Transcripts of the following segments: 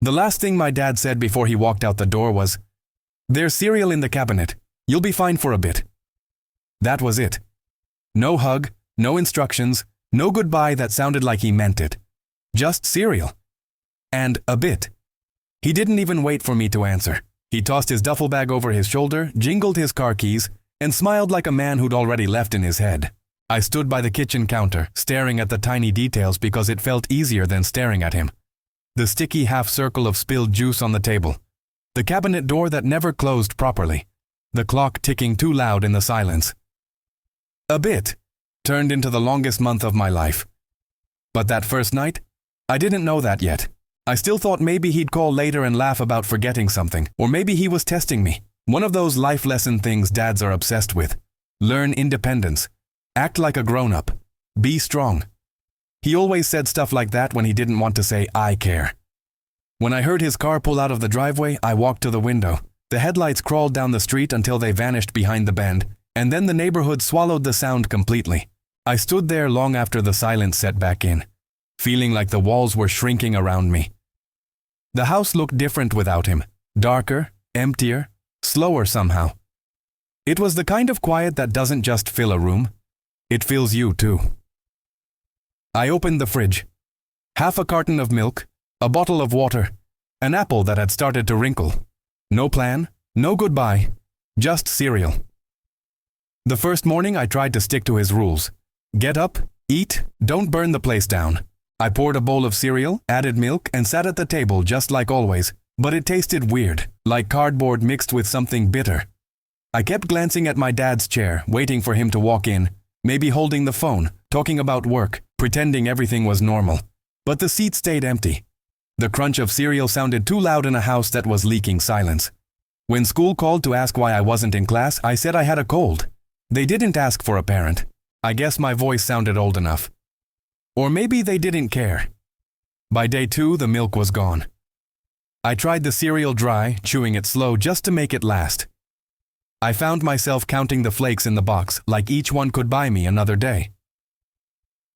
The last thing my dad said before he walked out the door was, "There's cereal in the cabinet. You'll be fine for a bit." That was it. No hug, no instructions, no goodbye that sounded like he meant it. Just cereal. And a bit. He didn't even wait for me to answer. He tossed his duffel bag over his shoulder, jingled his car keys, and smiled like a man who'd already left in his head. I stood by the kitchen counter, staring at the tiny details because it felt easier than staring at him. The sticky half-circle of spilled juice on the table. The cabinet door that never closed properly. The clock ticking too loud in the silence. A bit turned into the longest month of my life. But that first night, I didn't know that yet. I still thought maybe he'd call later and laugh about forgetting something, or maybe he was testing me. One of those life lesson things dads are obsessed with. Learn independence. Act like a grown-up. Be strong. He always said stuff like that when he didn't want to say, "I care." When I heard his car pull out of the driveway, I walked to the window. The headlights crawled down the street until they vanished behind the bend, and then the neighborhood swallowed the sound completely. I stood there long after the silence set back in, feeling like the walls were shrinking around me. The house looked different without him. Darker, emptier, slower somehow. It was the kind of quiet that doesn't just fill a room. It fills you too. I opened the fridge. Half a carton of milk, a bottle of water, an apple that had started to wrinkle. No plan, no goodbye, just cereal. The first morning I tried to stick to his rules. Get up, eat, don't burn the place down. I poured a bowl of cereal, added milk, and sat at the table just like always, but it tasted weird, like cardboard mixed with something bitter. I kept glancing at my dad's chair, waiting for him to walk in, maybe holding the phone, talking about work, pretending everything was normal. But the seat stayed empty. The crunch of cereal sounded too loud in a house that was leaking silence. When school called to ask why I wasn't in class, I said I had a cold. They didn't ask for a parent. I guess my voice sounded old enough. Or maybe they didn't care. By day 2, the milk was gone. I tried the cereal dry, chewing it slow just to make it last. I found myself counting the flakes in the box, like each one could buy me another day.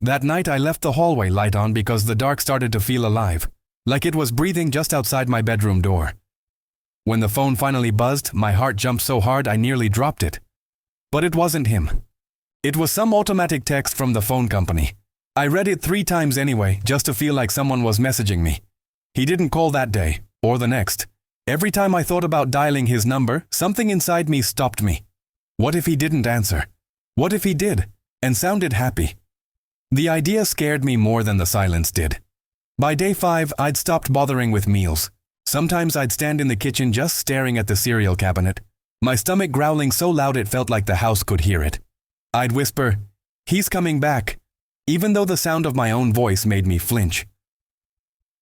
That night I left the hallway light on because the dark started to feel alive, like it was breathing just outside my bedroom door. When the phone finally buzzed, my heart jumped so hard I nearly dropped it. But it wasn't him. It was some automatic text from the phone company. I read it 3 times anyway, just to feel like someone was messaging me. He didn't call that day, or the next. Every time I thought about dialing his number, something inside me stopped me. What if he didn't answer? What if he did, and sounded happy? The idea scared me more than the silence did. By day 5, I'd stopped bothering with meals. Sometimes I'd stand in the kitchen just staring at the cereal cabinet, my stomach growling so loud it felt like the house could hear it. I'd whisper, "He's coming back," even though the sound of my own voice made me flinch.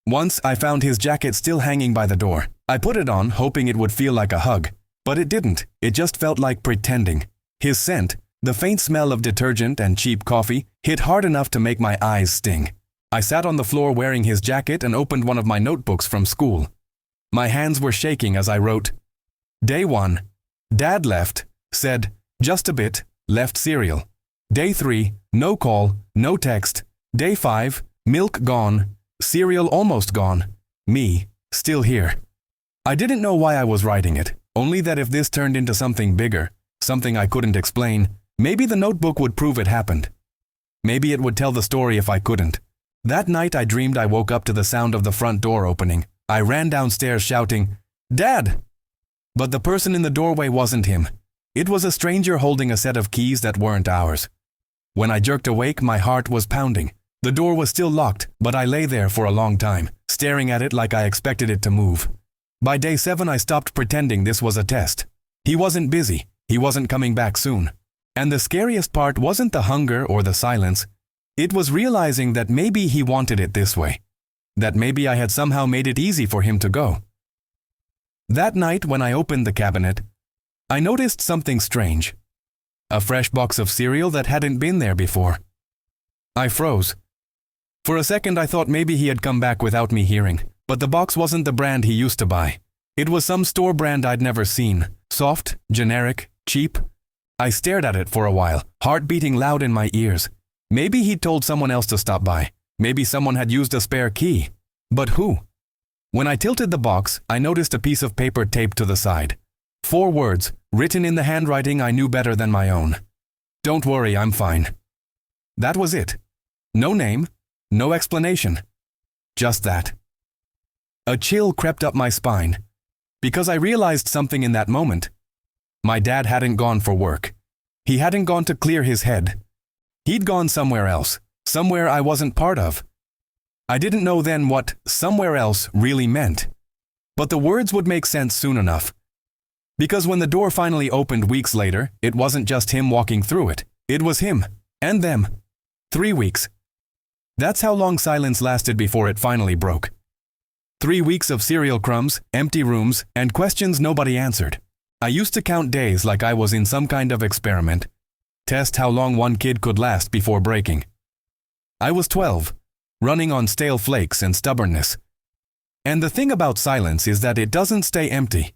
Once I found his jacket still hanging by the door. I put it on, hoping it would feel like a hug, but it didn't. It just felt like pretending. His scent, the faint smell of detergent and cheap coffee, hit hard enough to make my eyes sting. I sat on the floor wearing his jacket and opened one of my notebooks from school. My hands were shaking as I wrote, Day 1, Dad left, said, just a bit, left cereal. Day 3, no call, no text. Day 5, milk gone, cereal almost gone, me, still here. I didn't know why I was writing it, only that if this turned into something bigger, something I couldn't explain, maybe the notebook would prove it happened. Maybe it would tell the story if I couldn't. That night I dreamed I woke up to the sound of the front door opening. I ran downstairs shouting, "Dad!" But the person in the doorway wasn't him. It was a stranger holding a set of keys that weren't ours. When I jerked awake, my heart was pounding. The door was still locked, but I lay there for a long time, staring at it like I expected it to move. By day 7, I stopped pretending this was a test. He wasn't busy. He wasn't coming back soon. And the scariest part wasn't the hunger or the silence. It was realizing that maybe he wanted it this way. That maybe I had somehow made it easy for him to go. That night, when I opened the cabinet, I noticed something strange. A fresh box of cereal that hadn't been there before. I froze. For a second, I thought maybe he had come back without me hearing, but the box wasn't the brand he used to buy. It was some store brand I'd never seen. Soft, generic, cheap. I stared at it for a while, heart beating loud in my ears. Maybe he'd told someone else to stop by. Maybe someone had used a spare key. But who? When I tilted the box, I noticed a piece of paper taped to the side. 4 words, written in the handwriting I knew better than my own. "Don't worry, I'm fine." That was it. No name, no explanation. Just that. A chill crept up my spine, because I realized something in that moment. My dad hadn't gone for work. He hadn't gone to clear his head. He'd gone somewhere else, somewhere I wasn't part of. I didn't know then what somewhere else really meant. But the words would make sense soon enough. Because when the door finally opened weeks later, it wasn't just him walking through it. It was him, and them. 3 weeks. That's how long silence lasted before it finally broke. 3 weeks of cereal crumbs, empty rooms, and questions nobody answered. I used to count days like I was in some kind of experiment. Test how long one kid could last before breaking. I was 12, running on stale flakes and stubbornness. And the thing about silence is that it doesn't stay empty.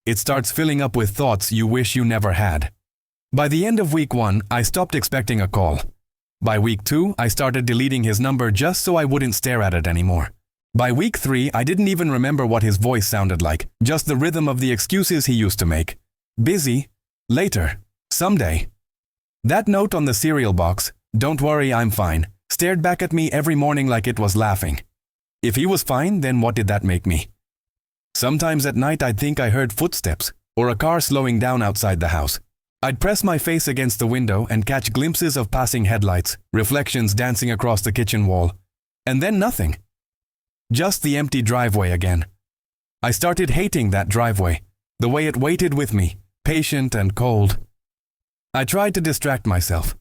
It starts filling up with thoughts you wish you never had. By the end of week 1, I stopped expecting a call. By week 2, I started deleting his number just so I wouldn't stare at it anymore. By week 3, I didn't even remember what his voice sounded like, just the rhythm of the excuses he used to make. Busy, later, someday. That note on the cereal box, "Don't worry, I'm fine," stared back at me every morning like it was laughing. If he was fine, then what did that make me? Sometimes at night I'd think I heard footsteps, or a car slowing down outside the house. I'd press my face against the window and catch glimpses of passing headlights, reflections dancing across the kitchen wall. And then nothing. Just the empty driveway again. I started hating that driveway, the way it waited with me, patient and cold. I tried to distract myself.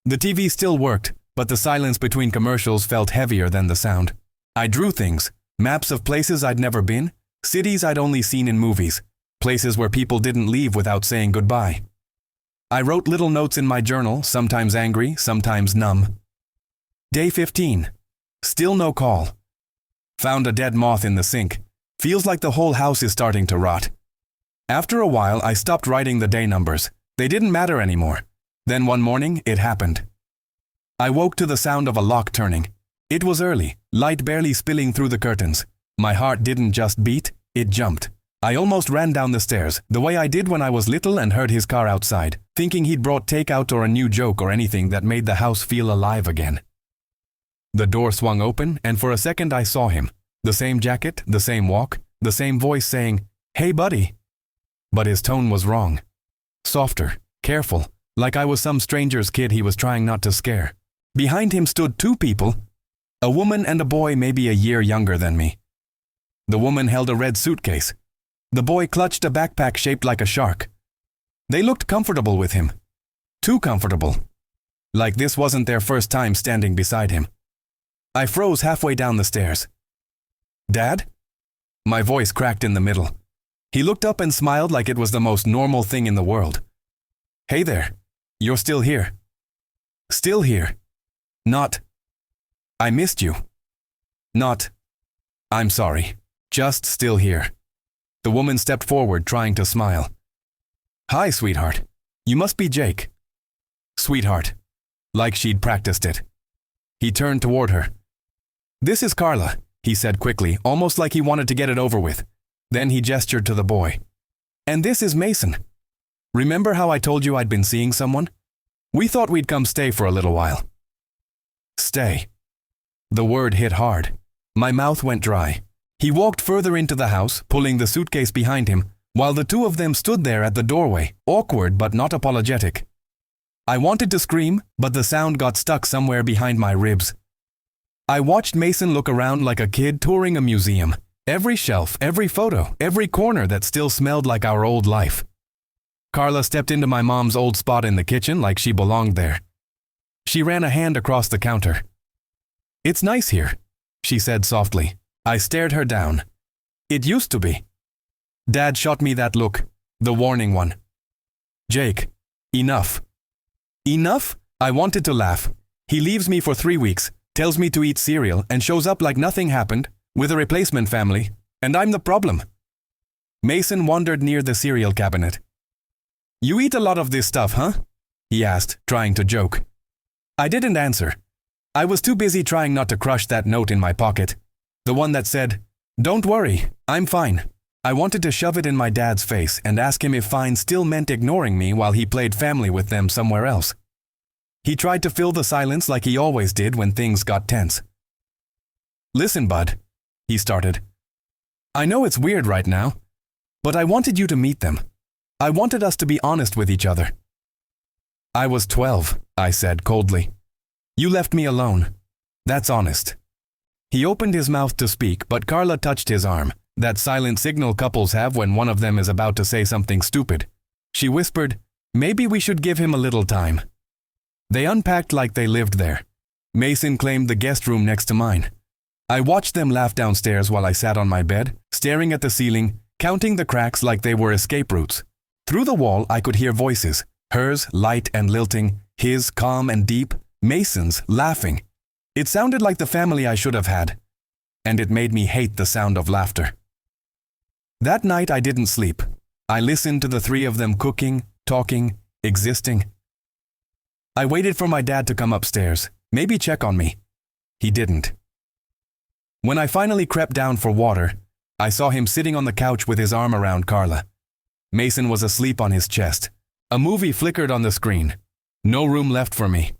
The TV still worked, but the silence between commercials felt heavier than the sound. I drew things, maps of places I'd never been, cities I'd only seen in movies, places where people didn't leave without saying goodbye. I wrote little notes in my journal, sometimes angry, sometimes numb. Day 15. Still no call. Found a dead moth in the sink. Feels like the whole house is starting to rot. After a while, I stopped writing the day numbers. They didn't matter anymore. Then one morning, it happened. I woke to the sound of a lock turning. It was early, light barely spilling through the curtains. My heart didn't just beat, it jumped. I almost ran down the stairs, the way I did when I was little and heard his car outside, thinking he'd brought takeout or a new joke or anything that made the house feel alive again. The door swung open, and for a second I saw him. The same jacket, the same walk, the same voice saying, "Hey buddy." But his tone was wrong. Softer, careful, like I was some stranger's kid he was trying not to scare. Behind him stood 2 people, a woman and a boy maybe a year younger than me. The woman held a red suitcase. The boy clutched a backpack shaped like a shark. They looked comfortable with him. Too comfortable. Like this wasn't their first time standing beside him. I froze halfway down the stairs. "Dad?" My voice cracked in the middle. He looked up and smiled like it was the most normal thing in the world. "Hey there. You're still here." "Still here." Not, "I missed you." Not, "I'm sorry. Just still here." The woman stepped forward, trying to smile. "Hi, sweetheart. You must be Jake." Sweetheart. Like she'd practiced it. He turned toward her. "This is Carla," he said quickly, almost like he wanted to get it over with. Then he gestured to the boy. "And this is Mason. Remember how I told you I'd been seeing someone? We thought we'd come stay for a little while." Stay. The word hit hard. My mouth went dry. He walked further into the house, pulling the suitcase behind him, while the 2 of them stood there at the doorway, awkward but not apologetic. I wanted to scream, but the sound got stuck somewhere behind my ribs. I watched Mason look around like a kid touring a museum. Every shelf, every photo, every corner that still smelled like our old life. Carla stepped into my mom's old spot in the kitchen like she belonged there. She ran a hand across the counter. "It's nice here," she said softly. I stared her down. "It used to be." Dad shot me that look, the warning one. "Jake, enough." Enough? I wanted to laugh. He leaves me for 3 weeks, tells me to eat cereal, and shows up like nothing happened, with a replacement family, and I'm the problem. Mason wandered near the cereal cabinet. "You eat a lot of this stuff, huh?" he asked, trying to joke. I didn't answer. I was too busy trying not to crush that note in my pocket, the one that said, Don't worry, I'm fine. I wanted to shove it in my dad's face and ask him if fine still meant ignoring me while he played family with them somewhere else. He tried to fill the silence like he always did when things got tense. Listen, bud, he started. I know it's weird right now, but I wanted you to meet them. I wanted us to be honest with each other. I was 12, I said coldly. You left me alone. That's honest. He opened his mouth to speak, but Carla touched his arm, that silent signal couples have when one of them is about to say something stupid. She whispered, maybe we should give him a little time. They unpacked like they lived there. Mason claimed the guest room next to mine. I watched them laugh downstairs while I sat on my bed, staring at the ceiling, counting the cracks like they were escape routes. Through the wall I could hear voices, hers light and lilting, his calm and deep, Mason's laughing. It sounded like the family I should have had, and it made me hate the sound of laughter. That night I didn't sleep. I listened to the three of them cooking, talking, existing. I waited for my dad to come upstairs, maybe check on me. He didn't. When I finally crept down for water, I saw him sitting on the couch with his arm around Carla. Mason was asleep on his chest. A movie flickered on the screen. No room left for me.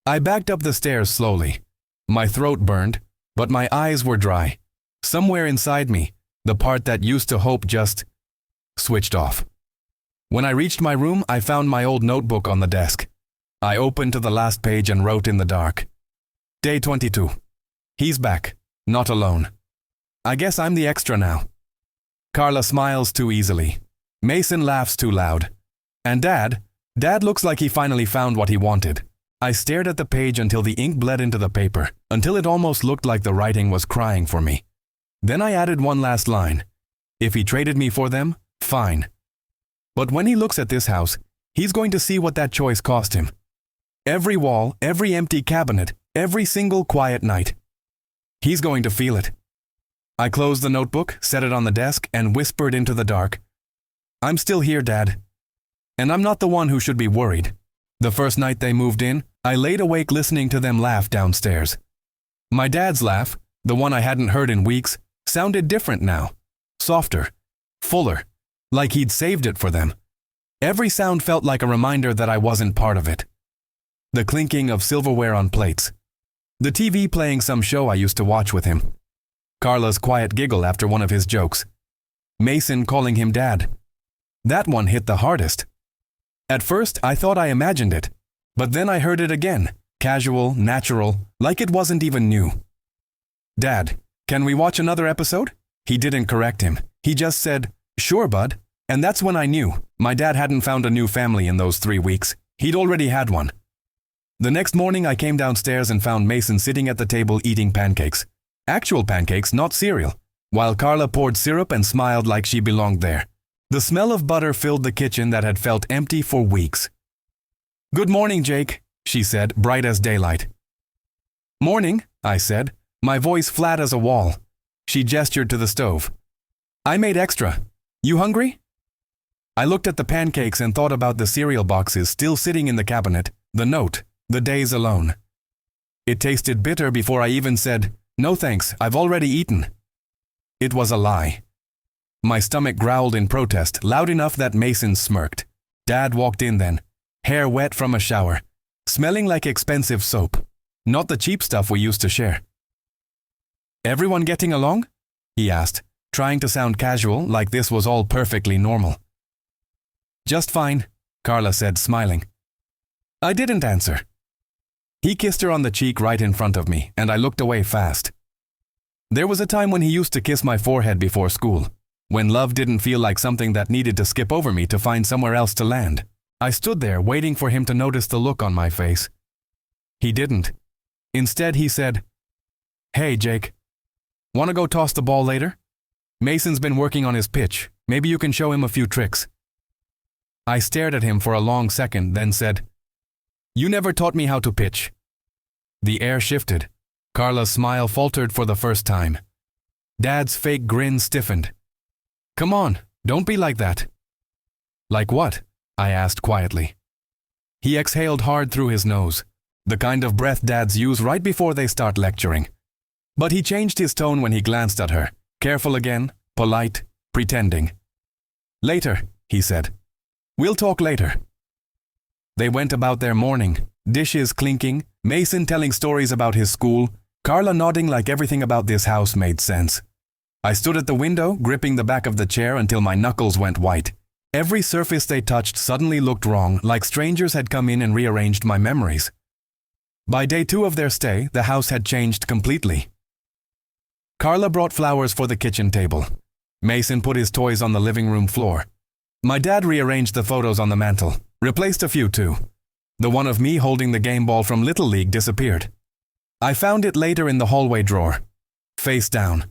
I backed up the stairs slowly. My throat burned, but my eyes were dry. Somewhere inside me, the part that used to hope just switched off. When I reached my room, I found my old notebook on the desk. I opened to the last page and wrote in the dark. Day 22. He's back, not alone. I guess I'm the extra now. Carla smiles too easily. Mason laughs too loud. And Dad looks like he finally found what he wanted. I stared at the page until the ink bled into the paper, until it almost looked like the writing was crying for me. Then I added one last line. If he traded me for them, fine. But when he looks at this house, he's going to see what that choice cost him. Every wall, every empty cabinet, every single quiet night. He's going to feel it. I closed the notebook, set it on the desk, and whispered into the dark. I'm still here, Dad. And I'm not the one who should be worried. The first night they moved in, I laid awake listening to them laugh downstairs. My dad's laugh, the one I hadn't heard in weeks, sounded different now. Softer, fuller, like he'd saved it for them. Every sound felt like a reminder that I wasn't part of it. The clinking of silverware on plates. The TV playing some show I used to watch with him. Carla's quiet giggle after one of his jokes. Mason calling him Dad. That one hit the hardest. At first, I thought I imagined it, but then I heard it again, casual, natural, like it wasn't even new. Dad, can we watch another episode? He didn't correct him. He just said, sure, bud. And that's when I knew. My dad hadn't found a new family in those 3 weeks. He'd already had one. The next morning, I came downstairs and found Mason sitting at the table eating pancakes. Actual pancakes, not cereal, while Carla poured syrup and smiled like she belonged there. The smell of butter filled the kitchen that had felt empty for weeks. Good morning, Jake, she said, bright as daylight. Morning, I said, my voice flat as a wall. She gestured to the stove. I made extra. You hungry? I looked at the pancakes and thought about the cereal boxes still sitting in the cabinet, the note, the days alone. It tasted bitter before I even said, no thanks, I've already eaten. It was a lie. My stomach growled in protest, loud enough that Mason smirked. Dad walked in then, hair wet from a shower, smelling like expensive soap, not the cheap stuff we used to share. Everyone getting along? He asked, trying to sound casual, like this was all perfectly normal. Just fine, Carla said, smiling. I didn't answer. He kissed her on the cheek right in front of me, and I looked away fast. There was a time when he used to kiss my forehead before school, when love didn't feel like something that needed to skip over me to find somewhere else to land. I stood there waiting for him to notice the look on my face. He didn't. Instead, he said, Hey, Jake. Want to go toss the ball later? Mason's been working on his pitch. Maybe you can show him a few tricks. I stared at him for a long second, then said, You never taught me how to pitch. The air shifted. Carla's smile faltered for the first time. Dad's fake grin stiffened. Come on, don't be like that. Like what? I asked quietly. He exhaled hard through his nose, the kind of breath dads use right before they start lecturing. But he changed his tone when he glanced at her, Careful again, polite, pretending. Later, he said. We'll talk later. They went about their morning, dishes clinking, Mason telling stories about his school, Carla nodding like everything about this house made sense. I stood at the window, gripping the back of the chair until my knuckles went white. Every surface they touched suddenly looked wrong, like strangers had come in and rearranged my memories. By day 2 of their stay, the house had changed completely. Carla brought flowers for the kitchen table. Mason put his toys on the living room floor. My dad rearranged the photos on the mantel, replaced a few too. The one of me holding the game ball from Little League disappeared. I found it later in the hallway drawer, face down.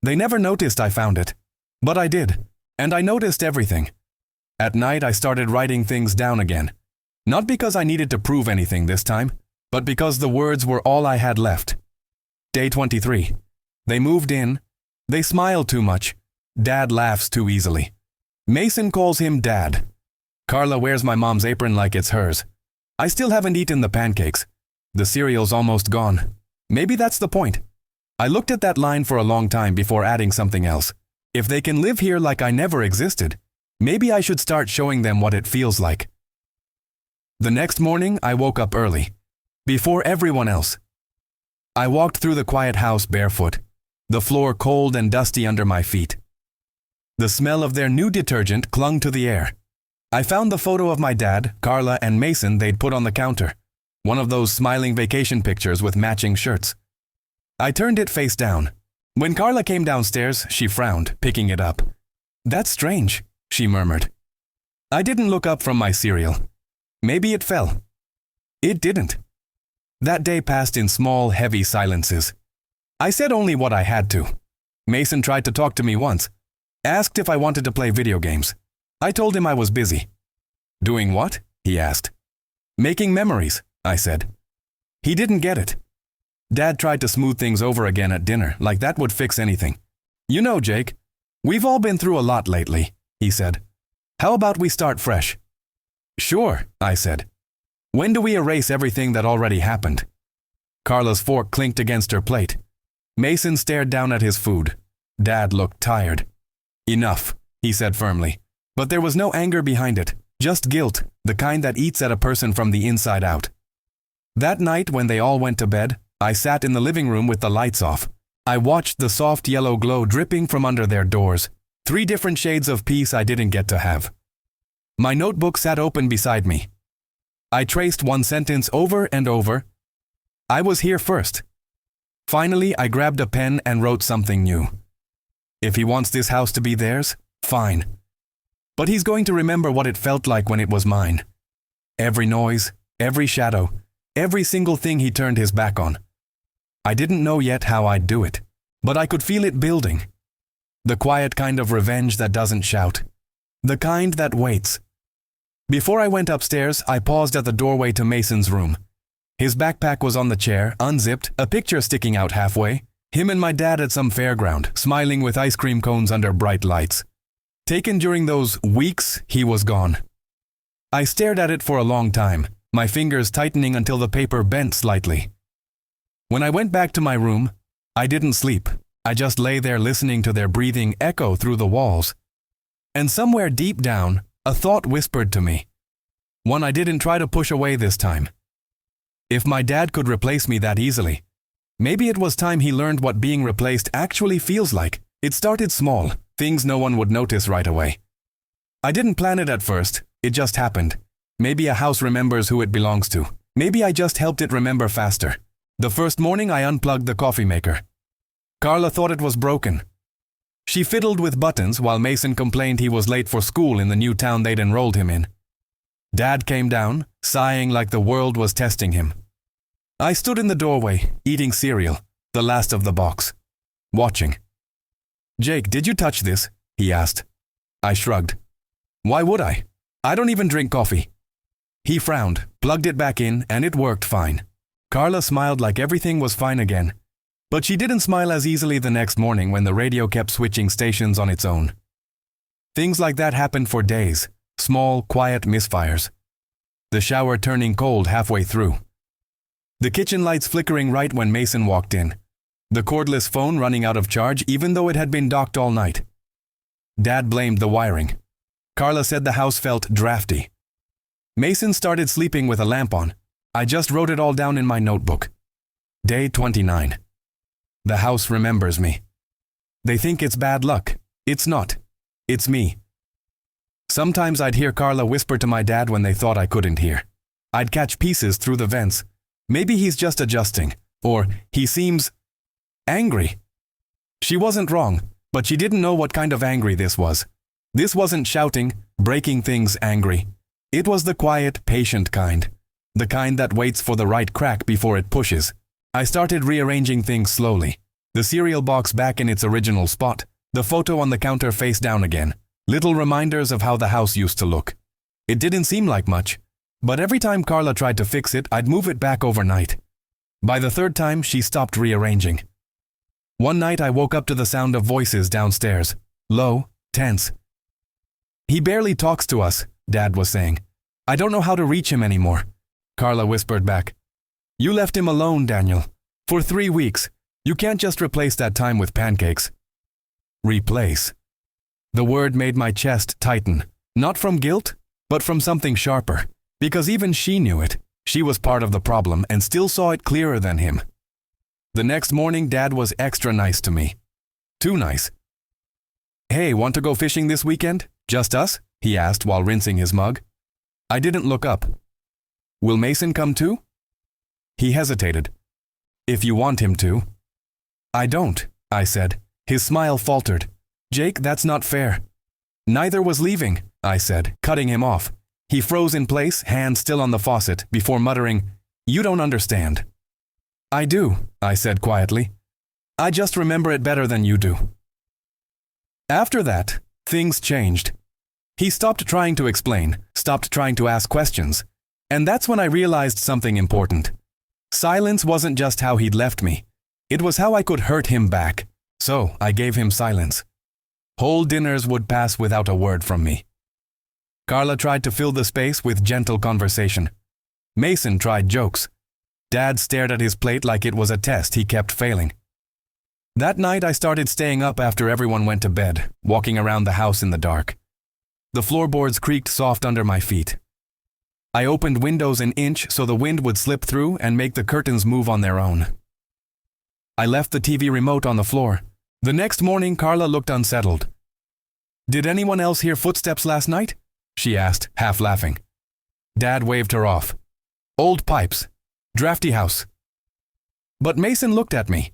They never noticed I found it, but I did, and I noticed everything. At night I started writing things down again, not because I needed to prove anything this time, but because the words were all I had left. Day 23. They moved in. They smile too much. Dad laughs too easily. Mason calls him Dad. Carla wears my mom's apron like it's hers. I still haven't eaten the pancakes. The cereal's almost gone. Maybe that's the point. I looked at that line for a long time before adding something else. If they can live here like I never existed, maybe I should start showing them what it feels like. The next morning, I woke up early, before everyone else. I walked through the quiet house barefoot, the floor cold and dusty under my feet. The smell of their new detergent clung to the air. I found the photo of my dad, Carla, and Mason they'd put on the counter, one of those smiling vacation pictures with matching shirts. I turned it face down. When Carla came downstairs, she frowned, picking it up. "That's strange," she murmured. I didn't look up from my cereal. Maybe it fell. It didn't. That day passed in small, heavy silences. I said only what I had to. Mason tried to talk to me once, asked if I wanted to play video games. I told him I was busy. "Doing what?" he asked. "Making memories," I said. He didn't get it. Dad tried to smooth things over again at dinner, like that would fix anything. "You know, Jake, we've all been through a lot lately," he said. "How about we start fresh?" "Sure," I said. "When do we erase everything that already happened?" Carla's fork clinked against her plate. Mason stared down at his food. Dad looked tired. "Enough," he said firmly. But there was no anger behind it, just guilt, the kind that eats at a person from the inside out. That night when they all went to bed, I sat in the living room with the lights off. I watched the soft yellow glow dripping from under their doors, 3 different shades of peace I didn't get to have. My notebook sat open beside me. I traced one sentence over and over. I was here first. Finally, I grabbed a pen and wrote something new. If he wants this house to be theirs, fine. But he's going to remember what it felt like when it was mine. Every noise, every shadow, every single thing he turned his back on. I didn't know yet how I'd do it, but I could feel it building. The quiet kind of revenge that doesn't shout. The kind that waits. Before I went upstairs, I paused at the doorway to Mason's room. His backpack was on the chair, unzipped, a picture sticking out halfway. Him and my dad at some fairground, smiling with ice cream cones under bright lights. Taken during those weeks he was gone. I stared at it for a long time, my fingers tightening until the paper bent slightly. When I went back to my room, I didn't sleep. I just lay there listening to their breathing echo through the walls. And somewhere deep down, a thought whispered to me. One I didn't try to push away this time. If my dad could replace me that easily, maybe it was time he learned what being replaced actually feels like. It started small, things no one would notice right away. I didn't plan it at first, it just happened. Maybe a house remembers who it belongs to. Maybe I just helped it remember faster. The first morning I unplugged the coffee maker. Carla thought it was broken. She fiddled with buttons while Mason complained he was late for school in the new town they'd enrolled him in. Dad came down, sighing like the world was testing him. I stood in the doorway, eating cereal, the last of the box, watching. "Jake, did you touch this?" he asked. I shrugged. "Why would I? I don't even drink coffee." He frowned, plugged it back in, and it worked fine. Carla smiled like everything was fine again. But she didn't smile as easily the next morning when the radio kept switching stations on its own. Things like that happened for days, small, quiet misfires. The shower turning cold halfway through. The kitchen lights flickering right when Mason walked in. The cordless phone running out of charge even though it had been docked all night. Dad blamed the wiring. Carla said the house felt drafty. Mason started sleeping with a lamp on. I just wrote it all down in my notebook. Day 29. The house remembers me. They think it's bad luck. It's not. It's me. Sometimes I'd hear Carla whisper to my dad when they thought I couldn't hear. I'd catch pieces through the vents. Maybe he's just adjusting. Or he seems angry. She wasn't wrong, but she didn't know what kind of angry this was. This wasn't shouting, breaking things angry. It was the quiet, patient kind. The kind that waits for the right crack before it pushes. I started rearranging things slowly. The cereal box back in its original spot. The photo on the counter face down again. Little reminders of how the house used to look. It didn't seem like much, but every time Carla tried to fix it, I'd move it back overnight. By the third time, she stopped rearranging. One night I woke up to the sound of voices downstairs. Low, tense. He barely talks to us, Dad was saying. I don't know how to reach him anymore. Carla whispered back. You left him alone, Daniel. For 3 weeks. You can't just replace that time with pancakes. Replace. The word made my chest tighten. Not from guilt, but from something sharper. Because even she knew it. She was part of the problem and still saw it clearer than him. The next morning, Dad was extra nice to me. Too nice. Hey, want to go fishing this weekend? Just us? He asked while rinsing his mug. I didn't look up. Will Mason come too? He hesitated. If you want him to. I don't, I said. His smile faltered. Jake, that's not fair. Neither was leaving, I said, cutting him off. He froze in place, hand still on the faucet, before muttering, You don't understand. I do, I said quietly. I just remember it better than you do. After that, things changed. He stopped trying to explain, stopped trying to ask questions. And that's when I realized something important. Silence wasn't just how he'd left me. It was how I could hurt him back. So I gave him silence. Whole dinners would pass without a word from me. Carla tried to fill the space with gentle conversation. Mason tried jokes. Dad stared at his plate like it was a test he kept failing. That night I started staying up after everyone went to bed, walking around the house in the dark. The floorboards creaked soft under my feet. I opened windows an inch so the wind would slip through and make the curtains move on their own. I left the TV remote on the floor. The next morning, Carla looked unsettled. Did anyone else hear footsteps last night? She asked, half laughing. Dad waved her off. Old pipes. Drafty house. But Mason looked at me.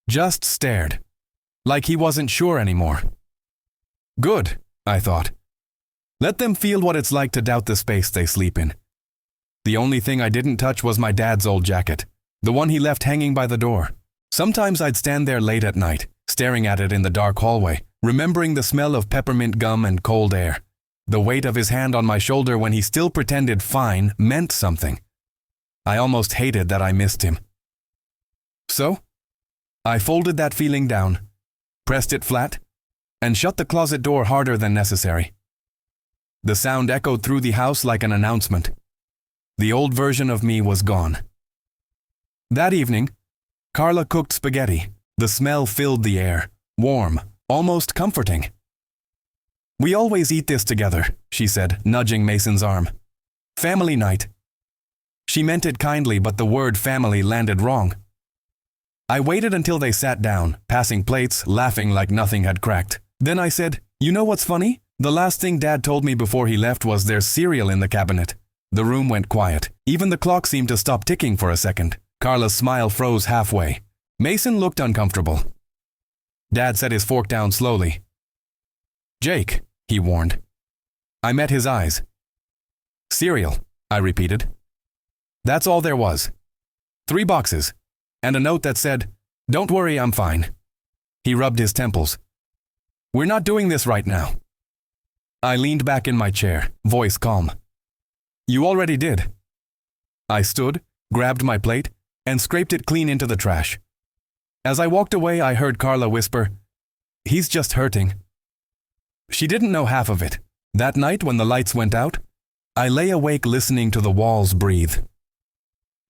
Just stared. Like he wasn't sure anymore. Good, I thought. Let them feel what it's like to doubt the space they sleep in. The only thing I didn't touch was my dad's old jacket, the one he left hanging by the door. Sometimes I'd stand there late at night, staring at it in the dark hallway, remembering the smell of peppermint gum and cold air. The weight of his hand on my shoulder when he still pretended fine meant something. I almost hated that I missed him. So, I folded that feeling down, pressed it flat, and shut the closet door harder than necessary. The sound echoed through the house like an announcement. The old version of me was gone. That evening, Carla cooked spaghetti. The smell filled the air, warm, almost comforting. We always eat this together, she said, nudging Mason's arm. Family night. She meant it kindly, but the word family landed wrong. I waited until they sat down, passing plates, laughing like nothing had cracked. Then I said, You know what's funny? The last thing Dad told me before he left was there's cereal in the cabinet. The room went quiet. Even the clock seemed to stop ticking for a second. Carla's smile froze halfway. Mason looked uncomfortable. Dad set his fork down slowly. Jake, he warned. I met his eyes. Cereal, I repeated. That's all there was. 3 boxes. And a note that said, Don't worry, I'm fine. He rubbed his temples. We're not doing this right now. I leaned back in my chair, voice calm. You already did. I stood, grabbed my plate, and scraped it clean into the trash. As I walked away, I heard Carla whisper, He's just hurting. She didn't know half of it. That night when the lights went out, I lay awake listening to the walls breathe.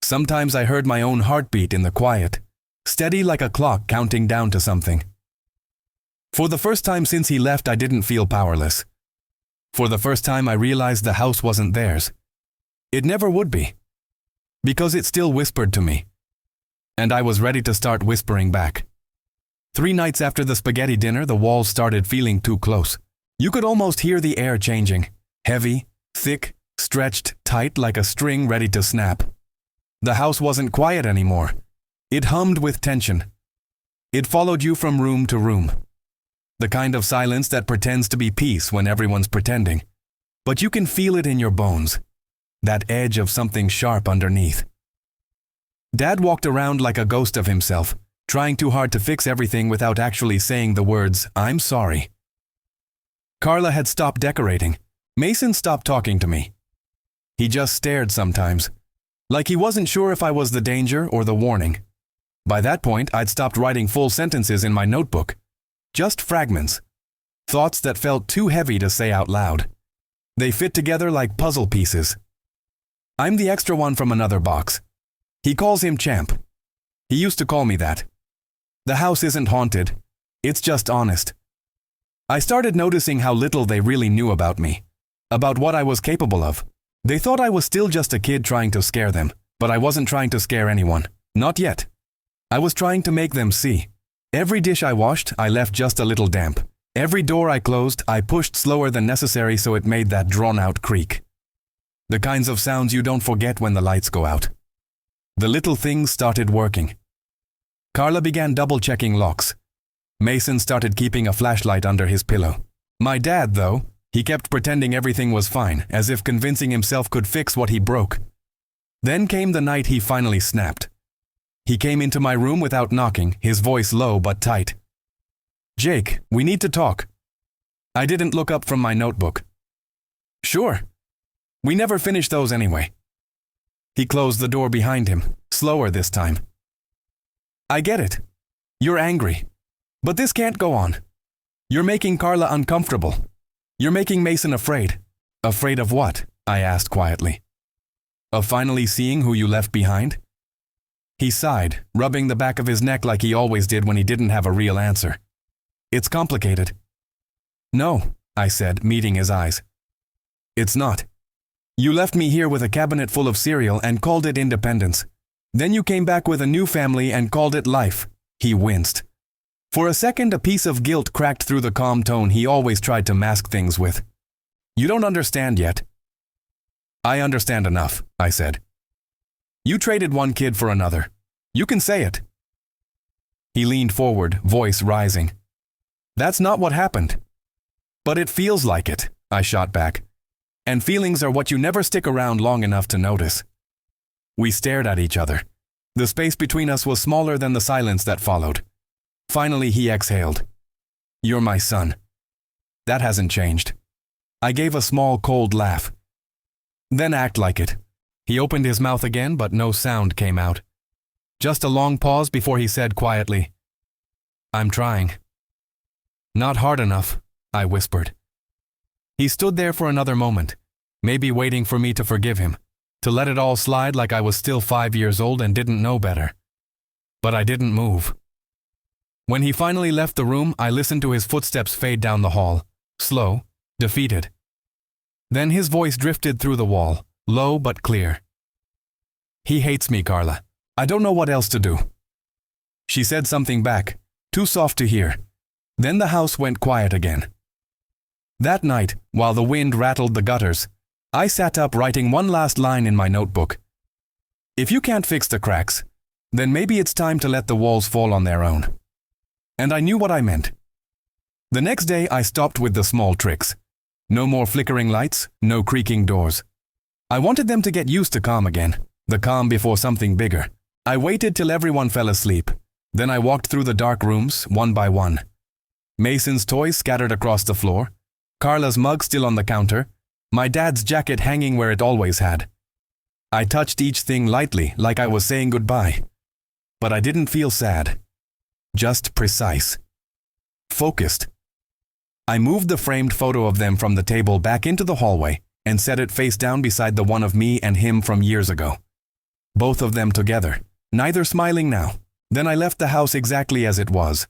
Sometimes I heard my own heartbeat in the quiet. steady like a clock counting down to something. For the first time since he left, I didn't feel powerless. For the first time, I realized the house wasn't theirs. It never would be. Because it still whispered to me. And I was ready to start whispering back. 3 nights after the spaghetti dinner, the walls started feeling too close. You could almost hear the air changing. Heavy, thick, stretched tight like a string ready to snap. The house wasn't quiet anymore. It hummed with tension. It followed you from room to room. The kind of silence that pretends to be peace when everyone's pretending. But you can feel it in your bones. That edge of something sharp underneath. Dad walked around like a ghost of himself, trying too hard to fix everything without actually saying the words, "I'm sorry." Carla had stopped decorating. Mason stopped talking to me. He just stared sometimes, like he wasn't sure if I was the danger or the warning. By that point, I'd stopped writing full sentences in my notebook. Just fragments. Thoughts that felt too heavy to say out loud. They fit together like puzzle pieces. I'm the extra one from another box. He calls him Champ. He used to call me that. The house isn't haunted. It's just honest. I started noticing how little they really knew about me. About what I was capable of. They thought I was still just a kid trying to scare them, but I wasn't trying to scare anyone. Not yet. I was trying to make them see. Every dish I washed, I left just a little damp. Every door I closed, I pushed slower than necessary so it made that drawn-out creak. The kinds of sounds you don't forget when the lights go out. The little things started working. Carla began double-checking locks. Mason started keeping a flashlight under his pillow. My dad, though, he kept pretending everything was fine, as if convincing himself could fix what he broke. Then came the night he finally snapped. He came into my room without knocking, his voice low but tight. "Jake, we need to talk." I didn't look up from my notebook. "Sure. We never finished those anyway." He closed the door behind him, slower this time. "I get it. You're angry. But this can't go on. You're making Carla uncomfortable. You're making Mason afraid." "Afraid of what?" I asked quietly. "Of finally seeing who you left behind?" He sighed, rubbing the back of his neck like he always did when he didn't have a real answer. "It's complicated." "No," I said, meeting his eyes. "It's not. You left me here with a cabinet full of cereal and called it independence. Then you came back with a new family and called it life." He winced. For a second, a piece of guilt cracked through the calm tone he always tried to mask things with. "You don't understand yet." "I understand enough," I said. "You traded one kid for another. You can say it." He leaned forward, voice rising. "That's not what happened." "But it feels like it," I shot back. "And feelings are what you never stick around long enough to notice." We stared at each other. The space between us was smaller than the silence that followed. Finally, he exhaled. "You're my son. That hasn't changed." I gave a small, cold laugh. "Then act like it." He opened his mouth again, but no sound came out. Just a long pause before he said quietly, "I'm trying." "Not hard enough," I whispered. He stood there for another moment, maybe waiting for me to forgive him, to let it all slide like I was still 5 years old and didn't know better. But I didn't move. When he finally left the room, I listened to his footsteps fade down the hall, slow, defeated. Then his voice drifted through the wall, low but clear. "He hates me, Carla. I don't know what else to do." She said something back, too soft to hear. Then the house went quiet again. That night, while the wind rattled the gutters, I sat up writing one last line in my notebook. If you can't fix the cracks, then maybe it's time to let the walls fall on their own. And I knew what I meant. The next day I stopped with the small tricks. No more flickering lights, no creaking doors. I wanted them to get used to calm again, the calm before something bigger. I waited till everyone fell asleep. Then I walked through the dark rooms, one by one. Mason's toys scattered across the floor, Carla's mug still on the counter, my dad's jacket hanging where it always had. I touched each thing lightly, like I was saying goodbye. But I didn't feel sad. Just precise. Focused. I moved the framed photo of them from the table back into the hallway and set it face down beside the one of me and him from years ago. Both of them together, neither smiling now, Then I left the house exactly as it was.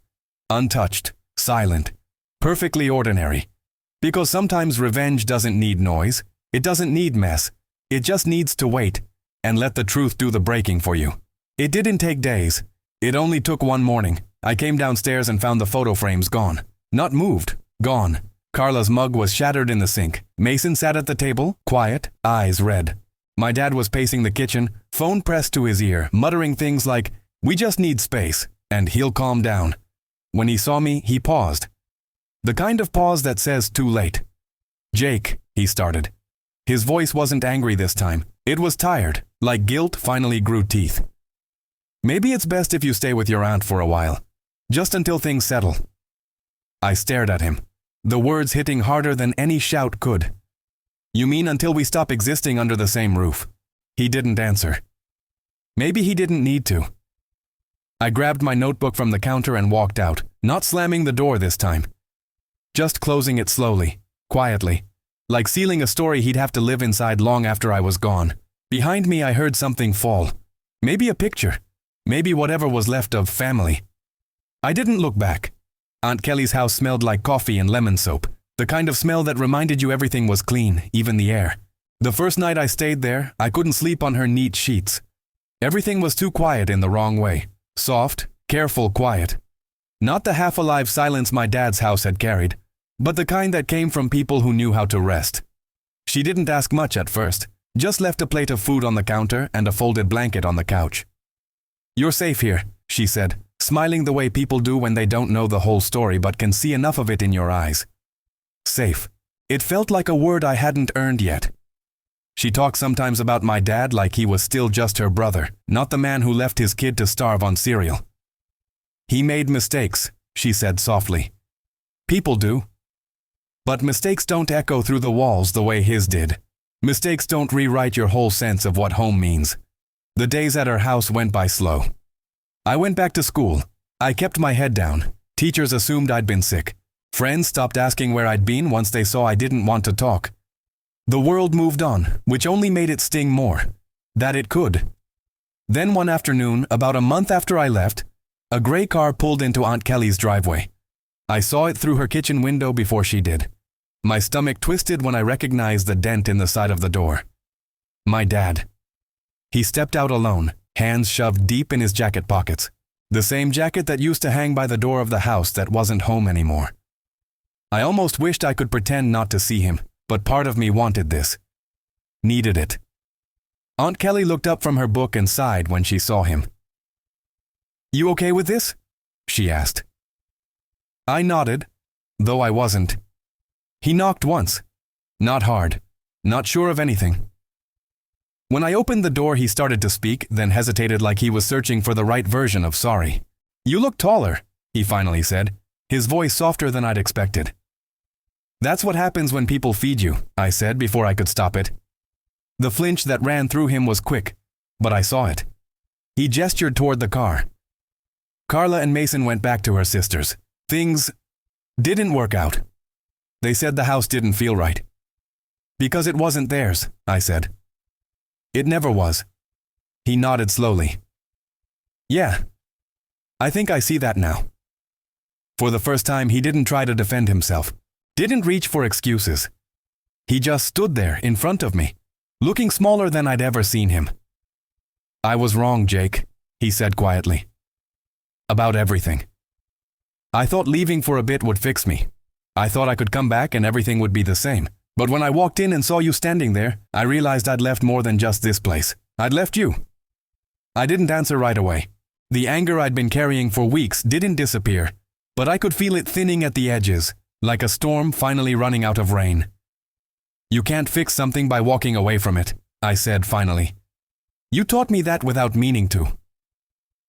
Untouched, silent, perfectly ordinary. Because sometimes revenge doesn't need noise, it doesn't need mess, it just needs to wait and let the truth do the breaking for you. It didn't take days. It only took one morning. I came downstairs and found the photo frames gone. Not moved, gone. Carla's mug was shattered in the sink. Mason sat at the table, quiet, eyes red. My dad was pacing the kitchen, phone pressed to his ear, muttering things like, "We just need space, and he'll calm down." When he saw me, he paused. The kind of pause that says too late. "Jake," he started. His voice wasn't angry this time. It was tired, like guilt finally grew teeth. "Maybe it's best if you stay with your aunt for a while, just until things settle." I stared at him, the words hitting harder than any shout could. "You mean until we stop existing under the same roof?" He didn't answer. Maybe he didn't need to. I grabbed my notebook from the counter and walked out, not slamming the door this time. Just closing it slowly, quietly, like sealing a story he'd have to live inside long after I was gone. Behind me I heard something fall. Maybe a picture. Maybe whatever was left of family. I didn't look back. Aunt Kelly's house smelled like coffee and lemon soap, the kind of smell that reminded you everything was clean, even the air. The first night I stayed there, I couldn't sleep on her neat sheets. Everything was too quiet in the wrong way. Soft, careful quiet. Not the half-alive silence my dad's house had carried, but the kind that came from people who knew how to rest. She didn't ask much at first, just left a plate of food on the counter and a folded blanket on the couch. "You're safe here," she said, smiling the way people do when they don't know the whole story but can see enough of it in your eyes. Safe. It felt like a word I hadn't earned yet. She talked sometimes about my dad like he was still just her brother, not the man who left his kid to starve on cereal. "He made mistakes," she said softly. "People do. But mistakes don't echo through the walls the way his did. Mistakes don't rewrite your whole sense of what home means." The days at her house went by slow. I went back to school. I kept my head down. Teachers assumed I'd been sick. Friends stopped asking where I'd been once they saw I didn't want to talk. The world moved on, which only made it sting more. That it could. Then one afternoon, about a month after I left, a gray car pulled into Aunt Kelly's driveway. I saw it through her kitchen window before she did. My stomach twisted when I recognized the dent in the side of the door. My dad. He stepped out alone, hands shoved deep in his jacket pockets. The same jacket that used to hang by the door of the house that wasn't home anymore. I almost wished I could pretend not to see him, but part of me wanted this. Needed it. Aunt Kelly looked up from her book and sighed when she saw him. "You okay with this?" she asked. I nodded, though I wasn't. He knocked once. Not hard. Not sure of anything. When I opened the door, he started to speak, then hesitated like he was searching for the right version of sorry. "You look taller," he finally said, his voice softer than I'd expected. "That's what happens when people feed you," I said before I could stop it. The flinch that ran through him was quick, but I saw it. He gestured toward the car. Carla and Mason went back to her sisters. Things didn't work out. They said the house didn't feel right. "Because it wasn't theirs," I said. "It never was." He nodded slowly. "Yeah. I think I see that now." For the first time, he didn't try to defend himself. Didn't reach for excuses. He just stood there in front of me, looking smaller than I'd ever seen him. "I was wrong, Jake," he said quietly. "About everything. I thought leaving for a bit would fix me. I thought I could come back and everything would be the same. But when I walked in and saw you standing there, I realized I'd left more than just this place. I'd left you." I didn't answer right away. The anger I'd been carrying for weeks didn't disappear, but I could feel it thinning at the edges, like a storm finally running out of rain. "You can't fix something by walking away from it," I said finally. "You taught me that without meaning to."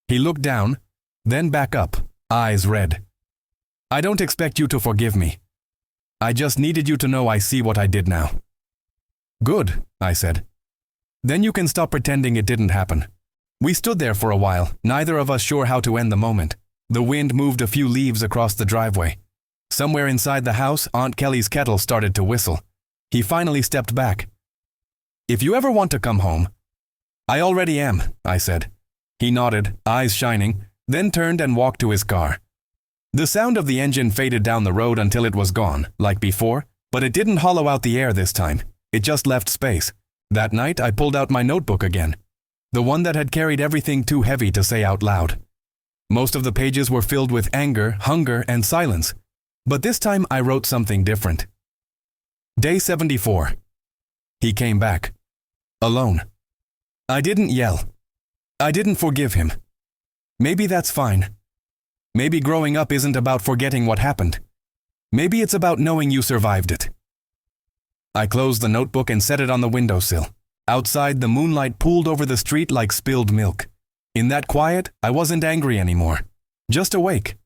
He looked down, then back up, eyes red. "I don't expect you to forgive me. I just needed you to know I see what I did now." "Good," I said. "Then you can stop pretending it didn't happen." We stood there for a while, neither of us sure how to end the moment. The wind moved a few leaves across the driveway. Somewhere inside the house, Aunt Kelly's kettle started to whistle. He finally stepped back. "If you ever want to come home." "I already am," I said. He nodded, eyes shining, then turned and walked to his car. The sound of the engine faded down the road until it was gone, like before, but it didn't hollow out the air this time. It just left space. That night, I pulled out my notebook again, the one that had carried everything too heavy to say out loud. Most of the pages were filled with anger, hunger, and silence, but this time I wrote something different. Day 74. He came back. Alone. I didn't yell. I didn't forgive him. Maybe that's fine. Maybe growing up isn't about forgetting what happened. Maybe it's about knowing you survived it. I closed the notebook and set it on the windowsill. Outside, the moonlight pooled over the street like spilled milk. In that quiet, I wasn't angry anymore. Just awake.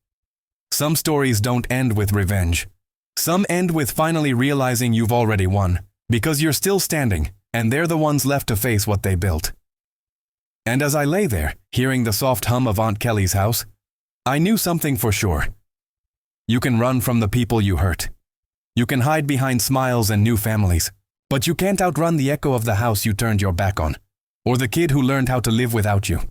Some stories don't end with revenge. Some end with finally realizing you've already won, because you're still standing, and they're the ones left to face what they built. And as I lay there, hearing the soft hum of Aunt Kelly's house, I knew something for sure. You can run from the people you hurt. You can hide behind smiles and new families, but you can't outrun the echo of the house you turned your back on, or the kid who learned how to live without you.